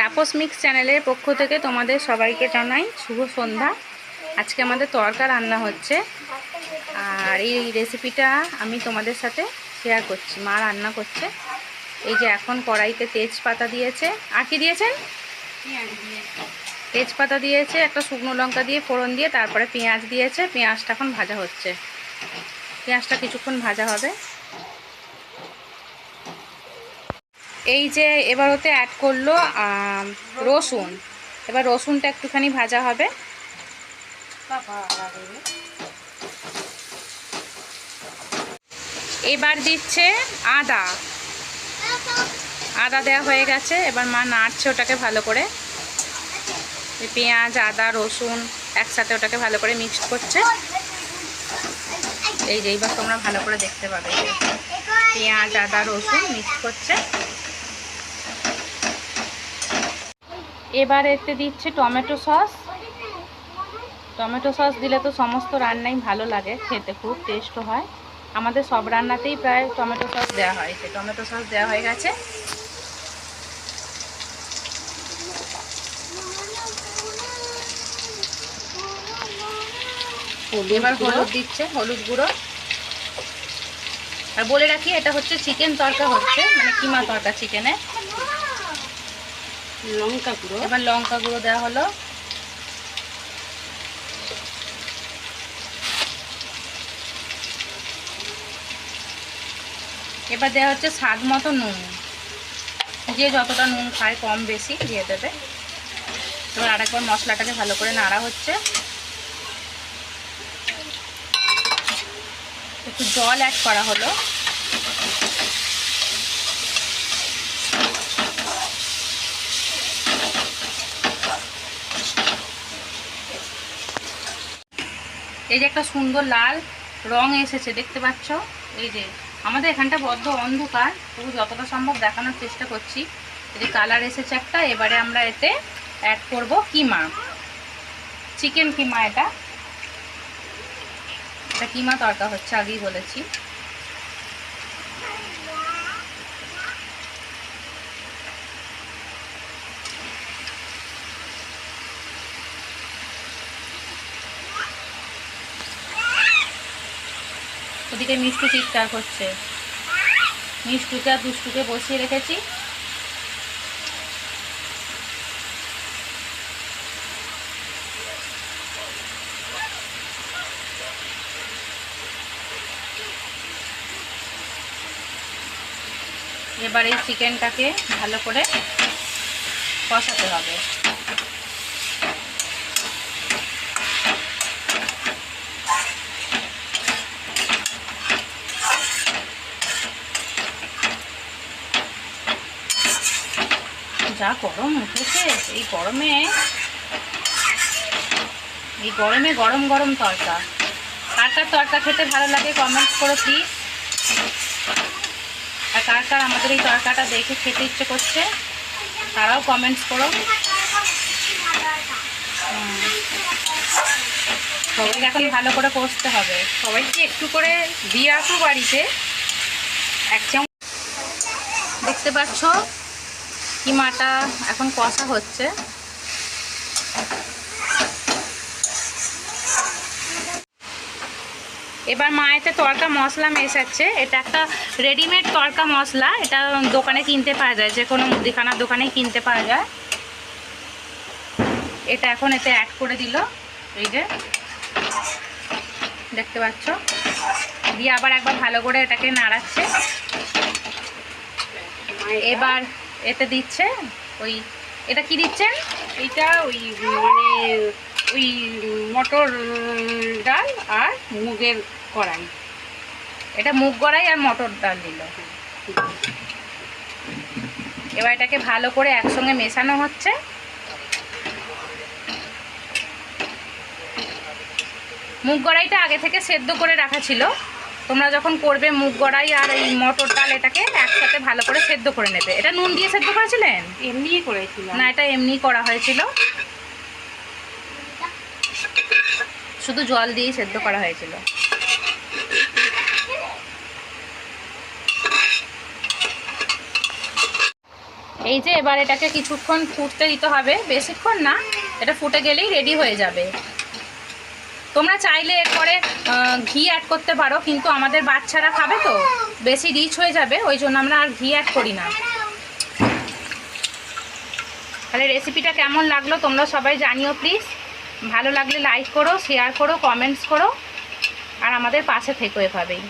Tapas mix চ্যানেলের পক্ষ থেকে তোমাদের সবাইকে জানাই শুভ সন্ধ্যা। আজকে আমাদের তড়কা রান্না হচ্ছে, আর এই রেসিপিটা আমি তোমাদের সাথে শেয়ার করছি। মা রান্না করছে। এই যে এখন কড়াইতে তেজপাতা দিয়েছে, আর কি দিয়েছেন? তেজপাতা দিয়েছে, একটা শুকনো লঙ্কা দিয়ে ফোড়ন দিয়ে তারপরে পেঁয়াজ দিয়েছে। পেঁয়াজটা এখন ভাজা হচ্ছে, পেঁয়াজটা কিছুক্ষণ ভাজা হবে। এই যে এবার ওতে অ্যাড করলো রসুন। এবার রসুনটা একটুখানি ভাজা হবে। এবার দিচ্ছে আদা। আদা দেওয়া হয়ে গেছে। এবার মা নাড়ছে ওটাকে ভালো করে। পেঁয়াজ আদা রসুন একসাথে ওটাকে ভালো করে মিক্সড করছে। এই যে এইবার তোমরা ভালো করে দেখতে পাবে, পেঁয়াজ আদা রসুন মিক্স করছে। এবার এতে দিচ্ছে টমেটো সস। টমেটো সস দিলে তো সমস্ত রান্নাই ভালো লাগে খেতে, খুব টেস্ট হয়। আমাদের সব রান্নাতেই প্রায় টমেটো সস দেওয়া হয়। যে টমেটো সস দেওয়া হয়ে গেছে। এবার হলুদ দিচ্ছে, হলুদ গুঁড়ো। আর বলে রাখি, এটা হচ্ছে চিকেন তড়কা হচ্ছে, মানে কিমা তড়কা চিকেনে। লঙ্কা গুঁড়ো, এবার লঙ্কা গুঁড়ো দেওয়া হলো। এবার দেওয়া হচ্ছে স্বাদ মতো নুন। যে যতটা নুন খায় কম বেশি দিয়ে দেবে। এবার আরেকবার মশলাটাকে ভালো করে নাড়া হচ্ছে। একটু জল অ্যাড করা হলো। এই যে একটা সুন্দর লাল রং এসেছে, দেখতে পাচ্ছ? এই যে আমাদের এখানটা বড্ড অন্ধকার, তবু যতটা সম্ভব দেখানোর চেষ্টা করছি। এই যে কালার এসেছে একটা। এবারে আমরা এতে অ্যাড করব কিমা, চিকেন কিমা। এটা কিমা তড়কা হচ্ছে, আগেই বলেছি। ওদিকে মিষ্টু চিৎকার করছে। মিষ্টুকে আর দুষ্টুকে বসিয়ে রেখেছি। এবার এই চিকেনটাকে ভালো করে কষাতে হবে। যা গরম উঠেছে, এই গরমে গরম গরম তড়কা। কার কার তড়কা খেতে ভালো লাগে কমেন্ট করো প্লিজ। আর কার কার আমাদের এই তড়কাটা দেখে খেতে ইচ্ছে করছে তারাও কমেন্টস করো। সবাইকে এখন ভালো করে কষতে হবে। সবাইকে একটু করে দিয়ে আসো বাড়িতে। এক চামচ। দেখতে পাচ্ছ কিমাটা এখন কষা হচ্ছে। এবার মায়েতে তড়কা মশলা মেশাচ্ছে। এটা একটা রেডিমেড তড়কা মশলা, এটা দোকানে কিনতে পাওয়া যায়, যে কোনো মুদিখানার দোকানেই কিনতে পাওয়া যায়। এটা এখন এতে অ্যাড করে দিল। এই যে দেখতে পাচ্ছ, দিয়ে আবার একবার ভালো করে এটাকে নাড়াচ্ছে। এবার এতে দিচ্ছে ওই, এটা কি দিচ্ছেন? এটা ওই মানে ওই মটর ডাল আর মুগের কড়াই। এটা মুগ কড়াই আর মটর ডাল দিল। এবার এটাকে ভালো করে একসঙ্গে মেশানো হচ্ছে। মুগ কড়াইটা আগে থেকে সেদ্ধ করে রাখা ছিল। তোমরা যখন করবে মুগ কড়াই আর এই মটর ডাল, এটাকে একসাথে ভালো করে সেদ্ধ করে নেবে। এটা নুন দিয়ে সেদ্ধ করেছিলেন? এমনিই করেছিলাম। না, এটা এমনি করা হয়েছিল, শুধু জল দিয়েই সেদ্ধ করা হয়েছিল। এই যে এবার এটাকে কিছুক্ষণ ফুটতে দিতে হবে, বেশিক্ষণ না, এটা ফুটে গেলেই রেডি হয়ে যাবে। তোমরা চাইলে এরপরে ঘি অ্যাড করতে পারো, কিন্তু আমাদের বাচ্চারা খাবে তো বেশি রিচ হয়ে যাবে, ওই জন্য আমরা আর ঘি অ্যাড করি না। তাহলে রেসিপিটা কেমন লাগলো তোমরা সবাই জানিও প্লিজ। ভালো লাগলে লাইক করো, শেয়ার করো, কমেন্টস করো, আর আমাদের পাশে থেকো এভাবেই।